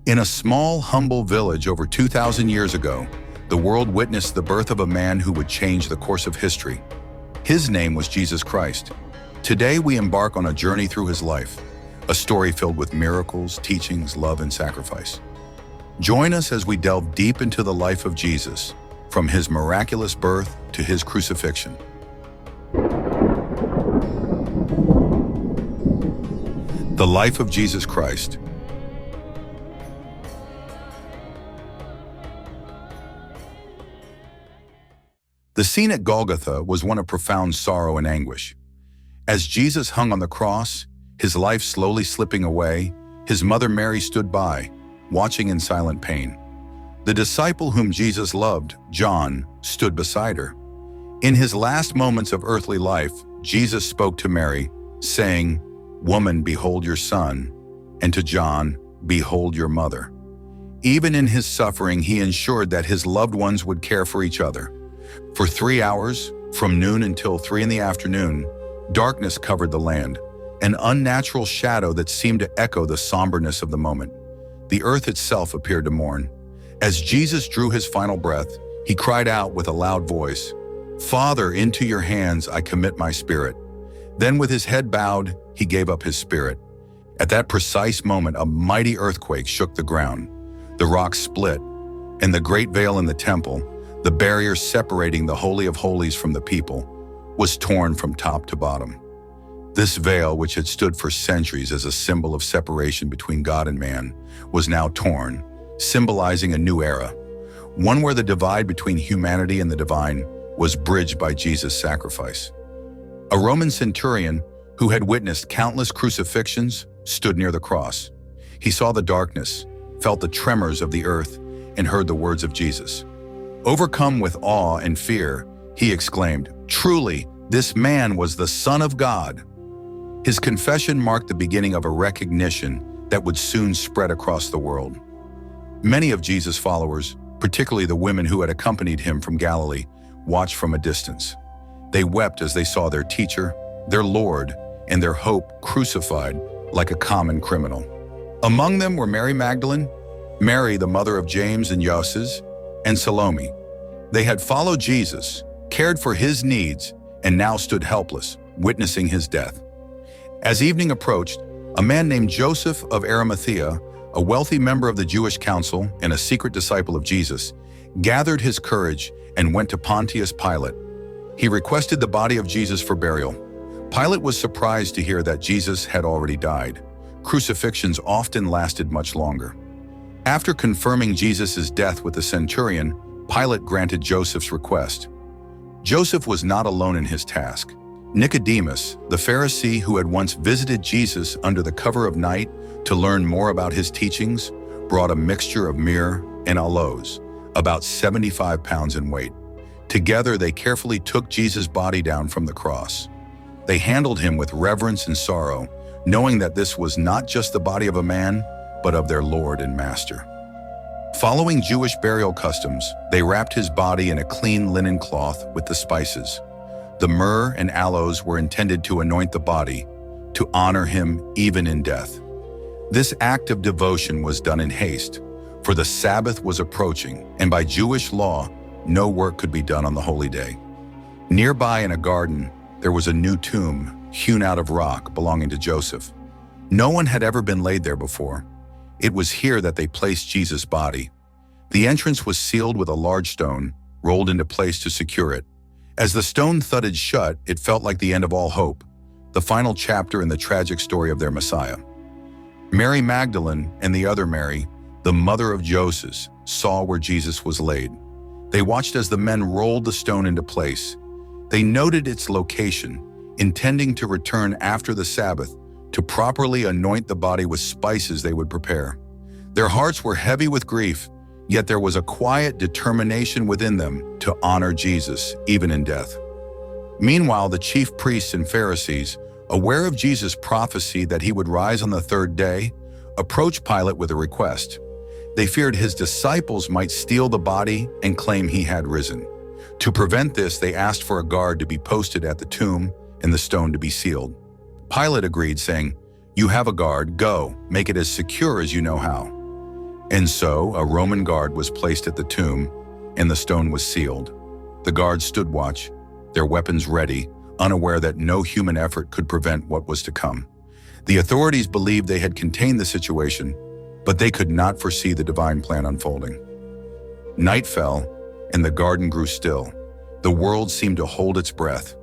In a small, humble village over 2,000 years ago, the world witnessed the birth of a man who would change the course of history. His name was Jesus Christ. Today we embark on a journey through his life, a story filled with miracles, teachings, love, and sacrifice. Join us as we delve deep into the life of Jesus, from his miraculous birth to his crucifixion. The life of Jesus Christ. The scene at Golgotha was one of profound sorrow and anguish. As Jesus hung on the cross, his life slowly slipping away, his mother Mary stood by, watching in silent pain. The disciple whom Jesus loved, John, stood beside her. In his last moments of earthly life, Jesus spoke to Mary, saying, "Woman, behold your son," and to John, "Behold your mother." Even in his suffering, he ensured that his loved ones would care for each other. For 3 hours, from noon until 3 in the afternoon, darkness covered the land, an unnatural shadow that seemed to echo the somberness of the moment. The earth itself appeared to mourn. As Jesus drew his final breath, he cried out with a loud voice, "Father, into your hands I commit my spirit." Then with his head bowed, he gave up his spirit. At that precise moment, a mighty earthquake shook the ground. The rocks split, and the great veil in the temple, the barrier separating the Holy of Holies from the people, was torn from top to bottom. This veil, which had stood for centuries as a symbol of separation between God and man, was now torn, symbolizing a new era, one where the divide between humanity and the divine was bridged by Jesus' sacrifice. A Roman centurion, who had witnessed countless crucifixions, stood near the cross. He saw the darkness, felt the tremors of the earth, and heard the words of Jesus. Overcome with awe and fear, he exclaimed, "Truly, this man was the Son of God." His confession marked the beginning of a recognition that would soon spread across the world. Many of Jesus' followers, particularly the women who had accompanied him from Galilee, watched from a distance. They wept as they saw their teacher, their Lord, and their hope crucified like a common criminal. Among them were Mary Magdalene, Mary, the mother of James and Joses, and Salome. They had followed Jesus, cared for his needs, and now stood helpless, witnessing his death. As evening approached, a man named Joseph of Arimathea, a wealthy member of the Jewish council and a secret disciple of Jesus, gathered his courage and went to Pontius Pilate. He requested the body of Jesus for burial. Pilate was surprised to hear that Jesus had already died. Crucifixions often lasted much longer. After confirming Jesus' death with the centurion, Pilate granted Joseph's request. Joseph was not alone in his task. Nicodemus, the Pharisee who had once visited Jesus under the cover of night to learn more about his teachings, brought a mixture of myrrh and aloes, about 75 pounds in weight. Together, they carefully took Jesus' body down from the cross. They handled him with reverence and sorrow, knowing that this was not just the body of a man, but of their Lord and Master. Following Jewish burial customs, they wrapped his body in a clean linen cloth with the spices. The myrrh and aloes were intended to anoint the body, to honor him even in death. This act of devotion was done in haste, for the Sabbath was approaching, and by Jewish law, no work could be done on the holy day. Nearby in a garden, there was a new tomb hewn out of rock belonging to Joseph. No one had ever been laid there before. It was here that they placed Jesus' body. The entrance was sealed with a large stone, rolled into place to secure it. As the stone thudded shut, it felt like the end of all hope, the final chapter in the tragic story of their Messiah. Mary Magdalene and the other Mary, the mother of Joses, saw where Jesus was laid. They watched as the men rolled the stone into place. They noted its location, intending to return after the Sabbath to properly anoint the body with spices they would prepare. Their hearts were heavy with grief, yet there was a quiet determination within them to honor Jesus, even in death. Meanwhile, the chief priests and Pharisees, aware of Jesus' prophecy that he would rise on the third day, approached Pilate with a request. They feared his disciples might steal the body and claim he had risen. To prevent this, they asked for a guard to be posted at the tomb and the stone to be sealed. Pilate agreed, saying, "You have a guard, go, make it as secure as you know how." And so a Roman guard was placed at the tomb, and the stone was sealed. The guards stood watch, their weapons ready, unaware that no human effort could prevent what was to come. The authorities believed they had contained the situation, but they could not foresee the divine plan unfolding. Night fell, and the garden grew still. The world seemed to hold its breath.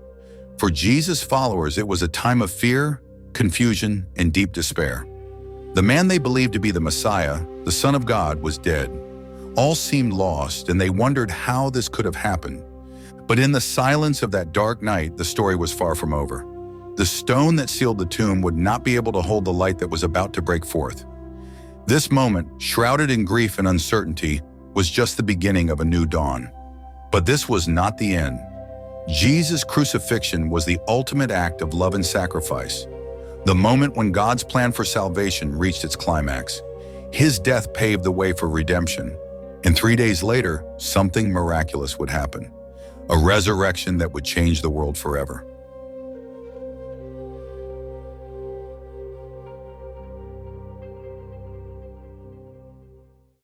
For Jesus' followers, it was a time of fear, confusion, and deep despair. The man they believed to be the Messiah, the Son of God, was dead. All seemed lost, and they wondered how this could have happened. But in the silence of that dark night, the story was far from over. The stone that sealed the tomb would not be able to hold the light that was about to break forth. This moment, shrouded in grief and uncertainty, was just the beginning of a new dawn. But this was not the end. Jesus' crucifixion was the ultimate act of love and sacrifice, the moment when God's plan for salvation reached its climax. His death paved the way for redemption, and 3 days later, something miraculous would happen, a resurrection that would change the world forever.